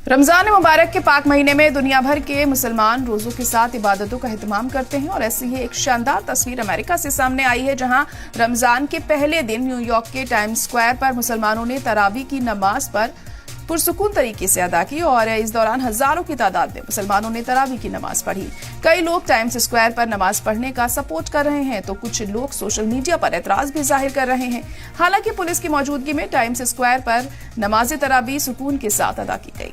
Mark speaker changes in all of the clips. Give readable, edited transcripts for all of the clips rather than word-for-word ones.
Speaker 1: रमजान मुबारक के पाक महीने में दुनिया भर के मुसलमान रोजों के साथ इबादतों का एहतमाम करते हैं और ऐसी ही एक शानदार तस्वीर अमेरिका से सामने आई है, जहां रमजान के पहले दिन न्यूयॉर्क के टाइम्स स्क्वायर पर मुसलमानों ने तरावी की नमाज पर पुरसुकून तरीके से अदा की और इस दौरान हजारों की तादाद में मुसलमानों ने तरावी की नमाज पढ़ी। कई लोग टाइम्स स्क्वायर पर नमाज पढ़ने का सपोर्ट कर रहे हैं तो कुछ लोग सोशल मीडिया पर एतराज भी जाहिर कर रहे हैं। हालांकि पुलिस की मौजूदगी में टाइम्स स्क्वायर पर नमाज तरावी सुकून के साथ अदा की गई।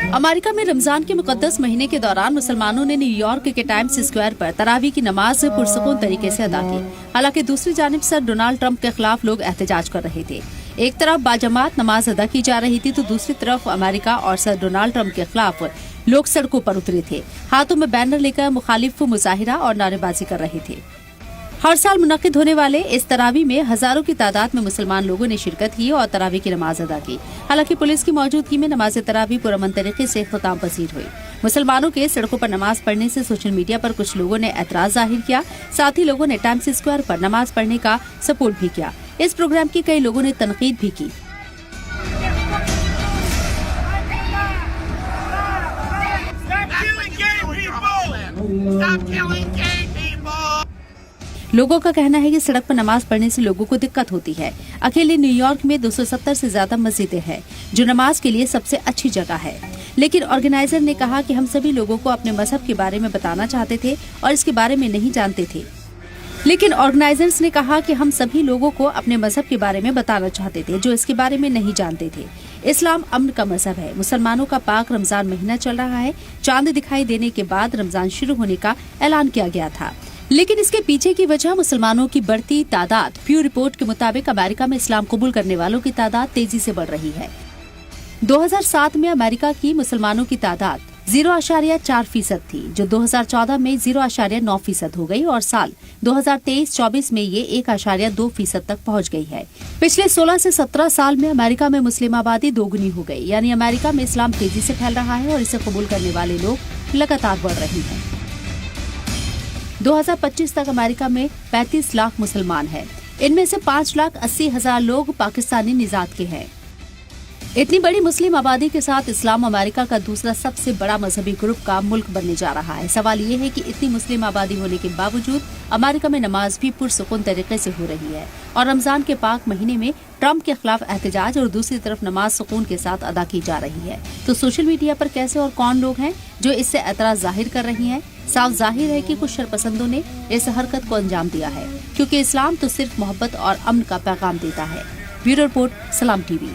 Speaker 2: अमेरिका में रमजान के मुकद्दस महीने के दौरान मुसलमानों ने न्यूयॉर्क के टाइम्स स्क्वायर पर तरावी की नमाज पुरसुकून तरीके से अदा की। हालांकि दूसरी जानिब सर डोनाल्ड ट्रंप के खिलाफ लोग एहतजाज कर रहे थे। एक तरफ बाजमात नमाज अदा की जा रही थी तो दूसरी तरफ अमेरिका और सर डोनाल्ड ट्रंप के खिलाफ लोग सड़कों पर उतरे थे। हाथों में बैनर लेकर मुखालिफ मुजाहिरा और नारेबाजी कर रहे थे। हर साल मुनक्किद होने वाले इस तरावी में हजारों की तादाद में मुसलमान लोगों ने शिरकत की और तरावी की नमाज अदा की। हालांकि पुलिस की मौजूदगी में नमाज तरावी पुरअमन तरीके से इख्तिताम पसीर हुई। मुसलमानों के सड़कों पर नमाज पढ़ने से सोशल मीडिया पर कुछ लोगों ने एतराज जाहिर किया। साथ ही लोगों ने टाइम्स स्क्वायर पर नमाज पढ़ने का सपोर्ट भी किया। इस प्रोग्राम की कई लोगों ने तनकीद भी की। लोगों का कहना है कि सड़क पर नमाज पढ़ने से लोगों को दिक्कत होती है। अकेले न्यूयॉर्क में 270 से ज्यादा मस्जिदें हैं जो नमाज के लिए सबसे अच्छी जगह है। लेकिन ऑर्गेनाइजर ने कहा कि हम सभी लोगों को अपने मजहब के बारे में बताना चाहते थे और इसके बारे में नहीं जानते थे। लेकिन ऑर्गेनाइजर्स ने कहा कि हम सभी लोगों को अपने मजहब के बारे में बताना चाहते थे जो इसके बारे में नहीं जानते थे। इस्लाम अमन का मजहब है। मुसलमानों का पाक रमजान महीना चल रहा है। चांद दिखाई देने के बाद रमजान शुरू होने का ऐलान किया गया था। लेकिन इसके पीछे की वजह मुसलमानों की बढ़ती तादाद। प्यू रिपोर्ट के मुताबिक अमेरिका में इस्लाम कबूल करने वालों की तादाद तेजी से बढ़ रही है। 2007 में अमेरिका की मुसलमानों की तादाद 0.4% थी, जो 2014 में 0.9% हो गई और साल 2023-24 में ये 1.2% तक पहुंच गई है। पिछले 16 से 17 साल में अमेरिका में मुस्लिम आबादी दोगुनी हो गई। यानी अमेरिका में इस्लाम तेजी से फैल रहा है और इसे कबूल करने वाले लोग लगातार बढ़ रहे हैं। 2025 तक अमेरिका में 35 लाख मुसलमान हैं। इनमें से 5,80,000 लोग पाकिस्तानी निजात के हैं। इतनी बड़ी मुस्लिम आबादी के साथ इस्लाम अमेरिका का दूसरा सबसे बड़ा मजहबी ग्रुप का मुल्क बनने जा रहा है। सवाल ये है कि इतनी मुस्लिम आबादी होने के बावजूद अमेरिका में नमाज भी पुरसुकून तरीके से हो रही है और रमजान के पाक महीने में ट्रंप के खिलाफ एहतजाज और दूसरी तरफ नमाज सुकून के साथ अदा की जा रही है। तो सोशल मीडिया पर कैसे और कौन लोग हैं जो इससे एतराज जाहिर कर रही हैं? साफ जाहिर है कि कुछ शरपसंदों ने इस हरकत को अंजाम दिया है, क्योंकि इस्लाम तो सिर्फ मोहब्बत और अमन का पैगाम देता है। ब्यूरो रिपोर्ट, सलाम टीवी।